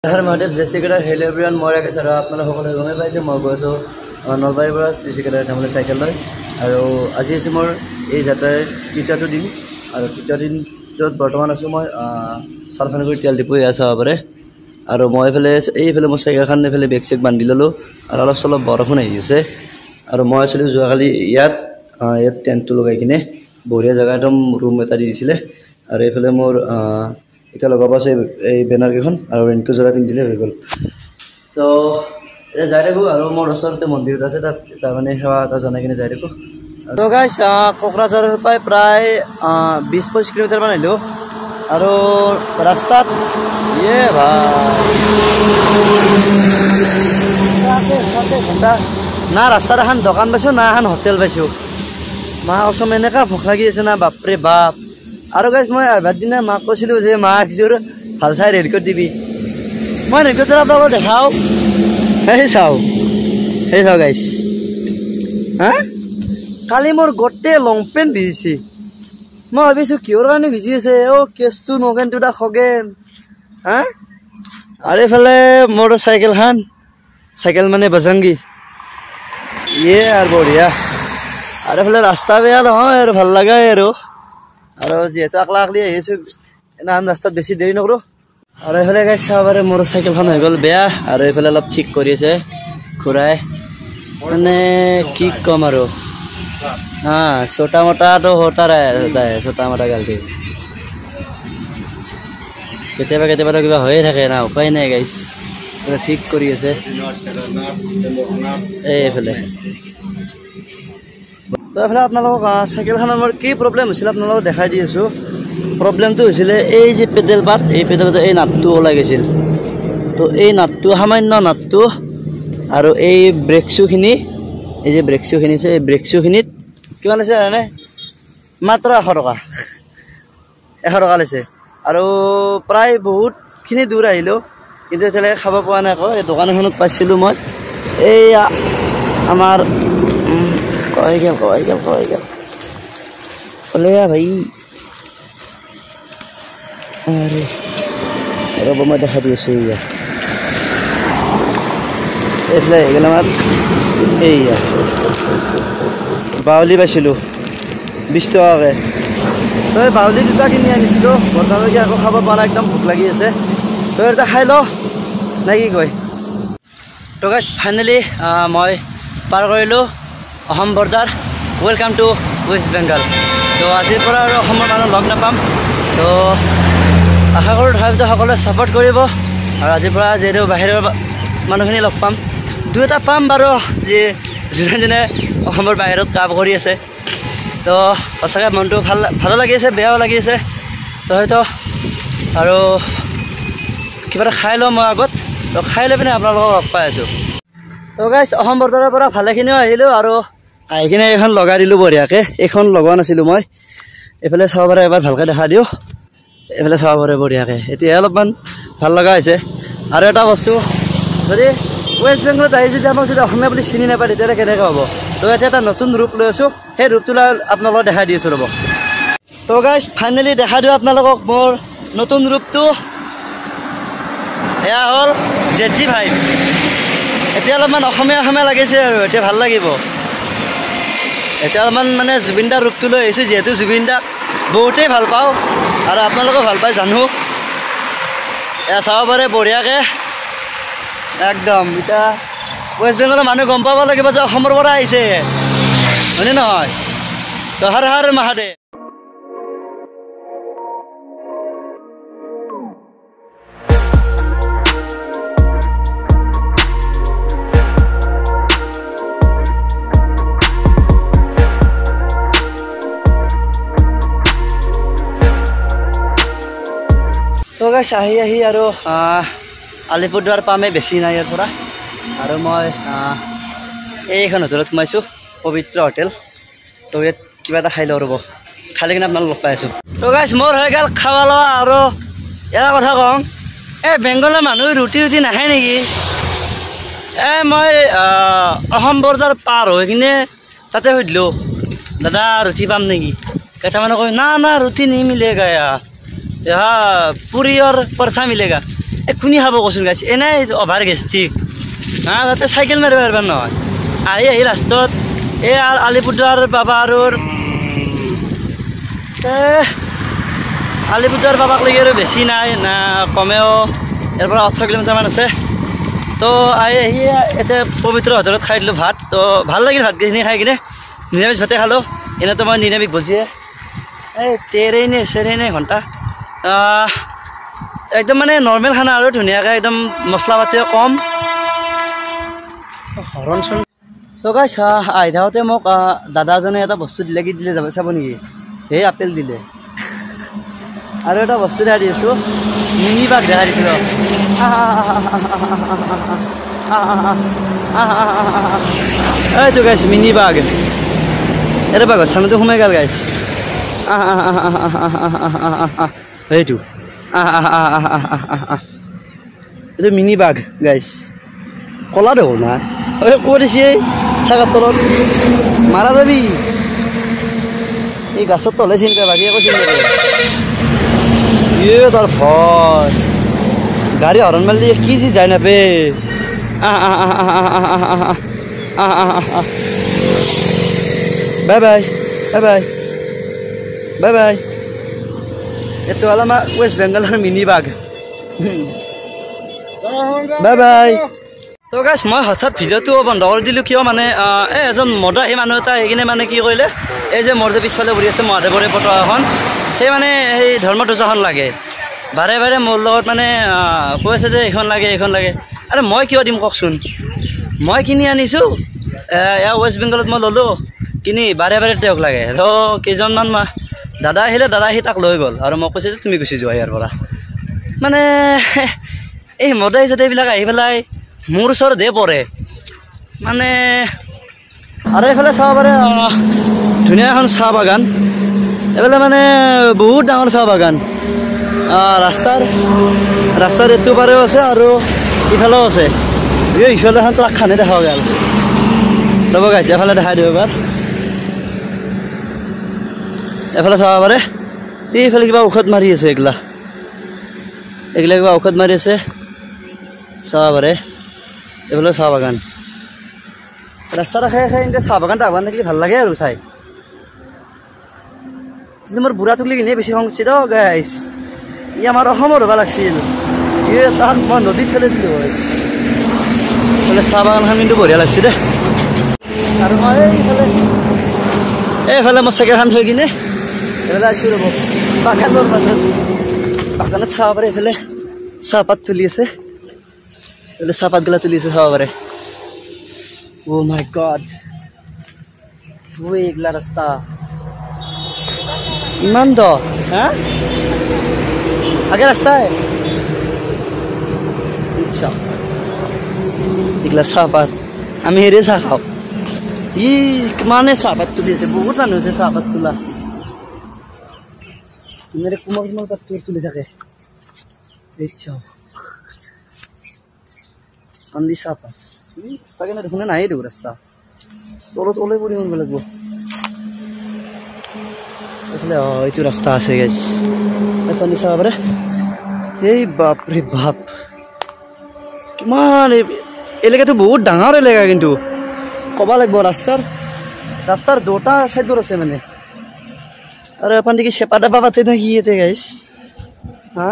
हर महादेव जय श्रीकेदार hello everyone মই ৰাকেশ আৰু আপোনালোক সকলোৱে গমে পাইছে মই গৈছো নলবাৰীৰ পৰা শ্ৰীকেদাৰ নামলৈ চাইকেল লৈ আৰু আজি আছে মোৰ এই যাত্ৰাৰ টিচাৰটো দিন আৰু টিচাৰ দিনত বৰ্তমান আছো মই চালখানগুৰি তেল ডিপু আছে পাৰে আৰু মই এইফালে মই চাইকেলখন এইফালে বেক চেক বান্ধি ললো আৰু অলপ চলপ বৰষুণ আহি আছে আৰু মই আছিলো যোৱাকালি ইয়াত টেণ্টটো লগাই কিনে বঢ়িয়া জায়গা একদম ৰুম এটা দি দিছিলে আৰু এইফালে মোৰ এটা লগাব আছে এই বেনাৰ কেখন আৰু ৰেনকো জৰা পিন্ধিলে হৈ গ'ল তো এটা যাই থাকো আৰু মোৰ ওচৰতে মন্দিৰ আছে তাত তাৰ মানে সেৱা এটা জনাই কিনে যাই থাকো তো গাইছ কোকৰাঝাৰৰ পৰা প্ৰায় 20-25 কিলোমিটাৰ মান আহিলো আৰু ৰাস্তাত না ৰাস্তাত এখন দোকান পাইছো না এখন হোটেল পাইছো মা অসম এনেকা ভোক লাগি আছে না বাপৰে বাপ আৰু গাইছ মই আইবাৰ দিনা মাক কৈছিলো যে মা একযোৰ ভাল চাই ৰেডকট দিবি মই ৰেডকট যোৰ আপোনালোকক দেখাও সেই চাও গাইছ হা কালি মোৰ গোটেই লং পেণ্ট ভিজিছে মই ভাবিছো কিহৰ কাৰণে ভিজি আছে কেছটো নগেনটো দা খগেন হা আৰু এইফালে মোৰ চাইকেল মানে বজৰংগী আৰু বঢ়িয়া আৰু এইফালে ৰাস্তা বেয়া নহয় আৰু ভাল লগাই আৰু যিহেতু আকলা আকলি আহিছো এনাহান ৰাস্তাত বেছি দেৰি নকৰো আৰু এইফালে গাইছ চাব পাৰে মোৰ চাইকেলখন হৈ গ'ল বেয়া আৰু এইফালে অলপ ঠিক কৰি আছে ঘূৰাই মানে কি কম আৰু छोटा मोटा तो होता रहता है छोटा मोटा गलती केতিয়াবা কেতিয়াবা কিবা হৈয়ে থাকে না উপায় নাই গাইছ ঠিক কৰি আছে এইফালে তো এইফালে আপোনালোকক চাইকেলখনৰ মোৰ কি প্ৰব্লেম হৈছিল আপোনালোকক দেখাই দি আছো প্ৰব্লেমটো হৈছিলে এই যে পেডেল পাত এই পেডেলটো এই নাটটো ওলাই গৈছিল তো এই নাটটো সামান্য নাটটো আৰু এই ব্ৰেক শ্বুখিনি এই যে ব্ৰেক শ্বুখিনি আছে এই ব্ৰেক শ্বুখিনিত কিমান আছে জানে মাত্ৰ 100 টকা লৈছে আৰু প্ৰায় বহুতখিনি দূৰ আহিলো কিন্তু এতিয়ালৈকে খাব পোৱা নাই আকৌ এই দোকান এখনত পাইছিলোঁ মই এই আমাৰ কয় গেল ক'লে ভাই আৰে ৰ'ব মই দেখাই দি আছোঁ এইফালে এইগিলা আমাৰ এইয়া বাউলি পাইছিলোঁ 20 টকাকৈ তো এই বাউলি দুটা কিনি আনিছিলোঁ বৰ্তমানলৈকে আকৌ খাব পৰা নাই একদম ভোক লাগি আছে তো এটা খাই ল নে কি কয় তো গাইছ ফাইনেলি মই পাৰ কৰিলোঁ Assam border welcome to West Bengal তো আজিৰ পৰা আৰু অসমৰ মানুহ লগ নাপাম তো আশা কৰোঁ তথাপিতো সকলোৱে ছাপোৰ্ট কৰিব আৰু আজিৰ পৰা যিহেতু বাহিৰৰ মানুহখিনি লগ পাম দুই এটা পাম বাৰু যে যোনে অসমৰ বাহিৰত কাম কৰি আছে তো সঁচাকৈ মনটো ভালো লাগি আছে বেয়াও লাগি আছে তো হয়তো আৰু কিবা এটা খাই লওঁ মই আগত তো খাই লৈ পিনে আপোনালোকক লগ পাই আছোঁ তো গাইছ অসম বৰ্ডাৰৰ পৰা ভালেখিনিও আহিলোঁ আৰু আহি কিনে এইখন লগাই দিলোঁ বঢ়িয়াকৈ এইখন লগোৱা নাছিলোঁ মই এইফালে চাব পাৰে এবাৰ ভালকৈ দেখা দিওঁ এইফালে চাব পাৰে বঢ়িয়াকৈ এতিয়া অলপমান ভাল লগা হৈছে আৰু এটা বস্তু যদি ৱেষ্ট বেংগলত আহি যদি আমাক যদি অসমীয়া বুলি চিনি নাপায় তেতিয়াহ'লে কেনেকৈ হ'ব তো এতিয়া এটা নতুন ৰূপ লৈ আছোঁ সেই ৰূপটো লৈ আপোনালোকক দেখাই দি আছোঁ ৰ'ব তো গাইছ ফাইনেলি দেখাই দিওঁ আপোনালোকক মোৰ নতুন ৰূপটো এয়া হ'ল ZG5 এতিয়া অলপমান অসমীয়া লাগিছে আৰু এতিয়া ভাল লাগিব এতিয়া অলপমান মানে জুবিন দাৰ ৰূপটো লৈ আহিছোঁ যিহেতু জুবিন দাক বহুতেই ভাল পাওঁ আৰু আপোনালোকেও ভাল পায় জানো এয়া চাব পাৰে বঢ়িয়াকৈ একদম এতিয়া ৱেষ্ট বেংগলৰ মানুহ গম পাব লাগিব যে অসমৰ পৰা আহিছে হয়নে নহয় তো হৰ হৰ মহাদেৱ তো গাইছ আহি আৰু আলিপুৰদুৱাৰ পামে বেছি নাই ইয়াৰ পৰা আৰু মই এইখন হোটেলত সোমাইছোঁ পবিত্ৰ হোটেল তো ইয়াত কিবা এটা খাই লওঁ ৰ'ব খালে কিনে আপোনালোক লগ পাই আছোঁ তো গাইছ মোৰ হৈ গ'ল খাৱা লোৱা আৰু এটা কথা কওঁ এই বেংগলৰ মানুহ ৰুটি নাখায় নেকি মই অসম বৰ্ডাৰ পাৰ হৈ কিনে তাতে সুধিলোঁ দাদা ৰুটি পাম নেকি কেইটামানে কয় না ৰুটি নিমিলেগা यहाँ पूरी और परसा मिलेगा কোনে খাব কচোন গাইছ এনেই অভাৰ গেষ্টিক তাতে চাইকেল মাৰিব পাৰিবা নহয় আহি লাষ্টত এই আলিপুৰদাৰ বাবা আৰু আলিপুৰদাৰ বাবাক লাগি আৰু বেছি নাই না কমেও ইয়াৰ পৰা 18 কিলোমিটাৰমান আছে তো আহি এতিয়া পবিত্ৰ হোটেলত খাই দিলোঁ ভাত তো ভাল লাগিল ভাতখিনি খাই কিনে নিৰামিষ ভাতে খালোঁ এনেতো মই নিৰামিষ ভজিয়ে এই 13 ঘণ্টা একদম মানে নৰ্মেল খানা আৰু ধুনীয়াকৈ একদম মছলা পাতিও কম হৰণ চৰণ তো গাইছ আহি থাকোঁতে মোক দাদাজনে এটা বস্তু দিলে কি দিলে যাব চাব নেকি সেই আপেল দিলে আৰু এটা বস্তু দেখা দি আছোঁ মিনি বাঘ দেখা দিছিলোঁ এইটো গাইছ মিনি বাঘ এটা বাঘৰ চামটো সোমাই গ'ল গাইছ এইটো এইটো মিনি বাঘ গাইছ কলা দেখোন না ক'ত দিছে চাগাৰ তলত মাৰা যাবি এই গাছত তলে চিন্তা বাকী একো চিন্তা কৰে তাৰ ভয় গাড়ী হৰণ মাৰিলে কি যি যায় নাপে bye bye bye bye bye bye এইটো হ'ল আমাৰ ৱেষ্ট বেংগলৰ মিনি বাঘ বাই বাই তো গাইছ মই হঠাৎ ভিডিঅ'টো বন্ধ কৰি দিলোঁ কিয় মানে এজন মদাহী মানুহ এটা আহি কিনে মানে কি কৰিলে এই যে মোৰ যে পিছফালে ঘূৰি আছে মহাদেৱৰে পতাকাখন সেই মানে সেই ধৰ্মধ্বজাখন লাগে বাৰে বাৰে মোৰ লগত মানে কৈ আছে যে এইখন লাগে আৰে মই কিয় দিম কওকচোন মই কিনি আনিছোঁ এয়া ৱেষ্ট বেংগলত মই ল'লোঁ কিনি বাৰে বাৰে তেওঁক লাগে তো কেইজনমান দাদা আহিলে দাদা আহি তাক লৈ গ'ল আৰু মই কৈছোঁ যে তুমি গুচি যোৱা ইয়াৰ পৰা মানে এই মদাহী চদাহীবিলাক আহি পেলাই মোৰ ওচৰতে পৰে মানে আৰু এইফালে চাব পাৰে ধুনীয়া এখন চাহ বাগান এইফালে মানে বহুত ডাঙৰ চাহ বাগান ৰাস্তাৰ এইটো পাৰেও আছে আৰু ইফালেও আছে ইফালে এখন ট্ৰাক খানে দেখা গ'ল ৰ'ব গাইছ এফালে দেখাই দিব এবাৰ এফালে চাব পাৰে এইফালে কিবা ঔষধ মাৰি আছে এইগিলা কিবা ঔষধ মাৰি আছে চাব পাৰে এইফালে চাহ বাগান ৰাস্তাৰ কাষে কাষে এনেকৈ চাহ বাগান টাবান থাকিলে ভাল লাগে আৰু চাই কিন্তু মোৰ বুঢ়া তুলি কিনে বেছি খং উঠিছে দ গাইছ ই আমাৰ অসমৰ হ'ব লাগিছিল তাক মই নদীত ফেলে দিলোঁ হয় এইফালে চাহ বাগানখন কিন্তু বঢ়িয়া লাগিছে দে আৰু মই এইফালে মই চাইকেলখন থৈ কিনে এইফালে আছোঁ ৰ'ব বাগানৰ মাজত বাগানত চাব পাৰে এইফালে চাহপাত তুলি আছে এইফালে চাহপাতগিলা তুলি আছে চাব পাৰে Oh my God! এইগিলা ৰাস্তা ইমান দ হা আগে ৰাস্তাই এইগিলা চাহপাত আমি হেৰি চাহ খাওঁ ই কিমানে চাহপাত তুলি আছে বহুত মানুহ আছে চাহপাত তোলা ইমানে কোমল পাত তুলি থাকে আন্দি চাহপাত ৰাস্তা কেনে দেখোন নাহে দেখোন ৰাস্তা তলত ওলাই পৰি শুনিব লাগিব এইফালে এইটো ৰাস্তা আছে গাইছ পানী চাব পাৰে এই বাপৰে বাপ কিমান এলেকাটো বহুত ডাঙৰ এলেকা কিন্তু ক'ব লাগিব ৰাস্তাৰ দুটা চাইডৰ আছে মানে আৰু এখন দেখি চেপা টেপা পাতে নে কি ইয়াতে গাইছ হা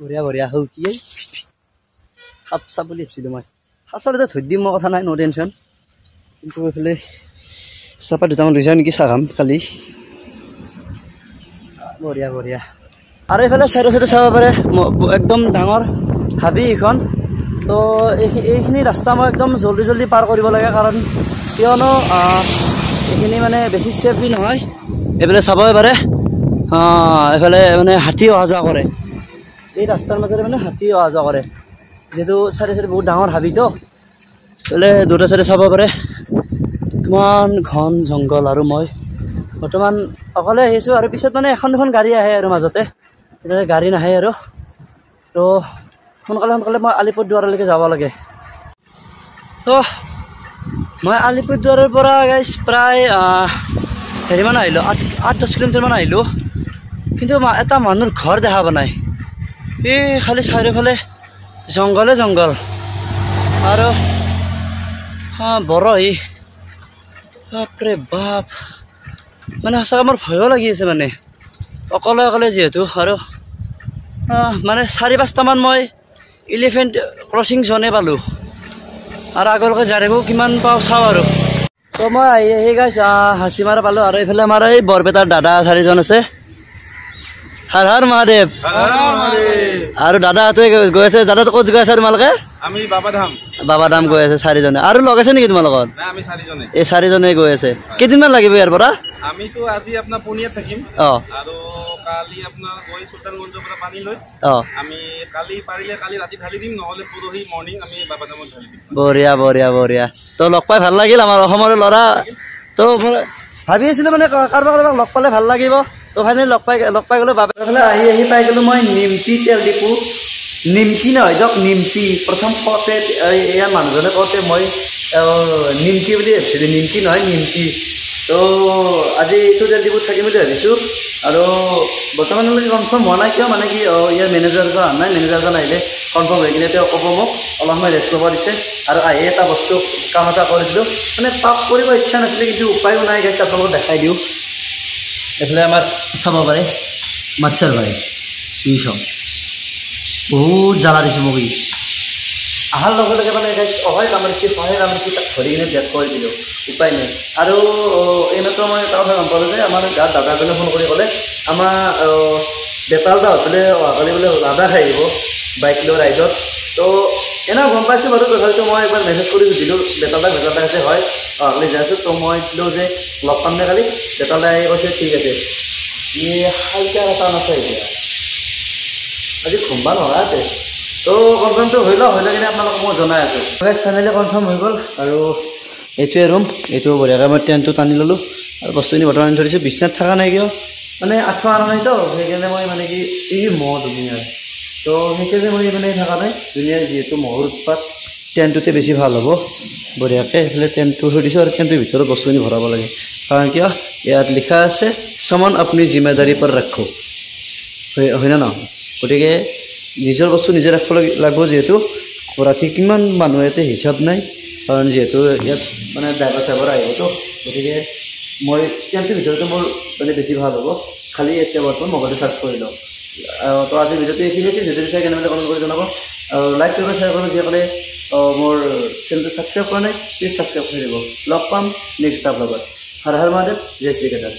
বঢ়িয়া হৌ কি সাপ চাপ বুলি ভাবিছিলোঁ মই সাপ চাপ থৈ দিম মই কথা নাই ন' টেনশ্যন কিন্তু এইফালে চাহপাত দুটামান লৈ যাওঁ নেকি চাহ খাম কালি বঢ়িয়া আৰু এইফালে চাইডে চাব পাৰে একদম ডাঙৰ হাবি এইখন তো এইখিনি ৰাস্তা মই একদম জল্দি পাৰ কৰিব লাগে কাৰণ কিয়নো এইখিনি মানে বেছি ছেফলি নহয় এইফালে চাবই পাৰে এইফালে মানে হাতী অহা যোৱা কৰে এই ৰাস্তাৰ মাজেৰে মানে হাতী অহা যোৱা কৰে যিহেতু চাইডে বহুত ডাঙৰ হাবিতো এইফালে দুটা চাইডে চাব পাৰে কিমান ঘন জংঘল আৰু মই বৰ্তমান অকলে আহিছোঁ আৰু পিছত মানে এখন দুখন গাড়ী আহে আৰু মাজতে এতিয়া গাড়ী নাহে আৰু তো সোনকালে মই আলিপুৰদুৱাৰলৈকে যাব লাগে তো মই আলিপুৰদুৱাৰৰ পৰা গাইছ প্ৰায় হেৰিমান আহিলোঁ 8-10 কিলোমিটাৰমান আহিলোঁ কিন্তু এটা মানুহৰ ঘৰ দেখা পোৱা নাই এই খালি চাৰিওফালে জংগলে জংগল আৰু বৰই বাপৰে বাপ মানে সঁচাকৈ মোৰ ভয়ো লাগি আছে মানে অকলে অকলে যিহেতু আৰু মানে 4-5টামান মই এলিফেণ্ট ক্ৰচিং জ'নে পালোঁ আৰু আগলৈকে যাই থাকোঁ কিমান পাওঁ চাওঁ আৰু তো মই আহি গাইছ হাঁচিমাৰা পালোঁ আৰু এইফালে আমাৰ এই বৰপেটাৰ দাদা 4জন আছে হৰ হৰ মহাদেৱ আৰু দাদাহঁতে গৈ আছে দাদাটো ক'ত গৈ আছে তোমালোকে আমি বাবাধাম গৈ আছে 4জনে আৰু লগ আছে নেকি তোমাৰ লগত আমি 4জনে এই 4জনে গৈ আছে কেইদিনমান লাগিব ইয়াৰ পৰা আমিতো আজি আপোনাৰ পুনিয়াত থাকিম আৰু কালি আপোনাৰ গৈ সুলতানগঞ্জৰ পৰা পানী লৈ আমি কালি পাৰিলে কালি ৰাতি ঢালি দিম নহ'লে পৰহি মৰ্নিং আমি বাবাধামত ঢালি দিম বঢ়িয়া বঢ়িয়া বঢ়িয়া তো লগ পাই ভাল লাগিল আমাৰ অসমৰ ল'ৰা তো ভাবি আছিলোঁ মানে কাৰোবাক লগ পালে ভাল লাগিব তো ফাইনেলি লগ পাই গ'লো বাবাফালে আহি পাই গ'লোঁ মই নিমতি তেল ডিপু নিমকি নহয় দিয়ক নিমতি প্ৰথম কওঁতে ইয়াৰ মানুহজনে কওঁতে মই নিমকি বুলি ভাবিছিলোঁ নিমকি নহয় নিমতি তো আজি এইটো তেল ডিপুত থাকিম বুলি ভাবিছোঁ আৰু বৰ্তমানলৈকে কনফাৰ্ম হোৱা নাই কিয় মানে কি ইয়াৰ মেনেজাৰজন অহা নাই মেনেজাৰজন আহিলে কনফাৰ্ম হৈ কিনে তেওঁ ক'ব মোক অলপ সময় ৰেষ্ট ল'ব দিছে আৰু আহি এটা বস্তু কাম এটা কৰি দিলোঁ মানে পাপ কৰিব ইচ্ছা নাছিলে কিন্তু উপায়ো নাই গাইছে আপোনালোকক দেখাই দিওঁ এইফালে আমাৰ চাব পাৰে মাছাৰ ভাই ই চব বহুত জ্বালা দিছোঁ মোক অহাৰ লগে লগে মানে গাইছ অহাই কামৰিছে তাক ধৰি কিনে বেট কৰি দিলোঁ উপায় নাই আৰু এইমাত্ৰ মই তাৰ কথা গম পালোঁ যে আমাৰ গাঁৱত দাদাজনে ফোন কৰি ক'লে আমাৰ বেতাল দা হ'লে অহাকালি বোলে লাডাখ আহিব বাইক লৈ ৰাইডত তো এনেও গম পাইছোঁ বাৰু তথাপিতো মই এবাৰ মেছেজ কৰি সুধিলোঁ বেতাল দাক আছে হয় অহাকালি যাই আছোঁ তো মই দিলোঁ যে লগ পাম নে কালি বেতাল দাই কৈছে ঠিক আছে ই হালকা এটা আছে এতিয়া আজি ঘুমবা নোৱাৰাতে তো কনফাৰ্মটো হৈ লওক কিনে আপোনালোকক মই জনাই আছোঁ ফাইনেলি কনফাৰ্ম হৈ গ'ল আৰু এইটোৱে ৰুম এইটো বঢ়িয়াকৈ মই টেণ্টটো টানি ল'লোঁ আৰু বস্তুখিনি বৰ্তমান আনি ধৰিছোঁ বিচনাত থকা নাই কিয় মানে আঁঠুৱা অনা নাইতো সেইকাৰণে মই মানে কি এই মহ ধুনীয়াৰ তো সেইকাৰণে মই মানে থকা নাই ধুনীয়াৰ যিহেতু মহৰ উৎপাত টেণ্টটোতে বেছি ভাল হ'ব বঢ়িয়াকৈ সেইফালে টেণ্টটো থৈ দিছোঁ আৰু টেণ্টটোৰ ভিতৰত বস্তুখিনি ভৰাব লাগে কাৰণ কিয় ইয়াত লিখা আছে সামান আপুনি জিম্মেদাৰী পৰা ৰাখোঁ হয় না গতিকে নিজৰ বস্তু নিজে ৰাখিব লাগিব যিহেতু ৰাতি কিমান মানুহ ইয়াতে হিচাপ নাই কাৰণ যিহেতু ইয়াত মানে ড্ৰাইভাৰ চাইভাৰ আহিবতো গতিকে মই টেণ্টটোৰ ভিতৰতে মোৰ মানে বেছি ভাল হ'ব খালি এতিয়া বৰ্তমান মোবাইলটো চাৰ্চ কৰি লওঁ তো আজিৰ ভিডিঅ'টো এইখিনি আছে ভিডিঅ'টো চাই কেনেকৈ কমেণ্ট কৰি জনাব আৰু লাইক কৰিব শ্বেয়াৰ কৰিব যিসকলে মোৰ চেনেলটো ছাবস্ক্ৰাইব কৰা নাই প্লিজ ছাবস্ক্ৰাইব কৰি দিব লগ পাম নেক্সট এটা ব্লগত হৰ হৰ মহাদেৱ জয় শ্ৰী কেদাৰ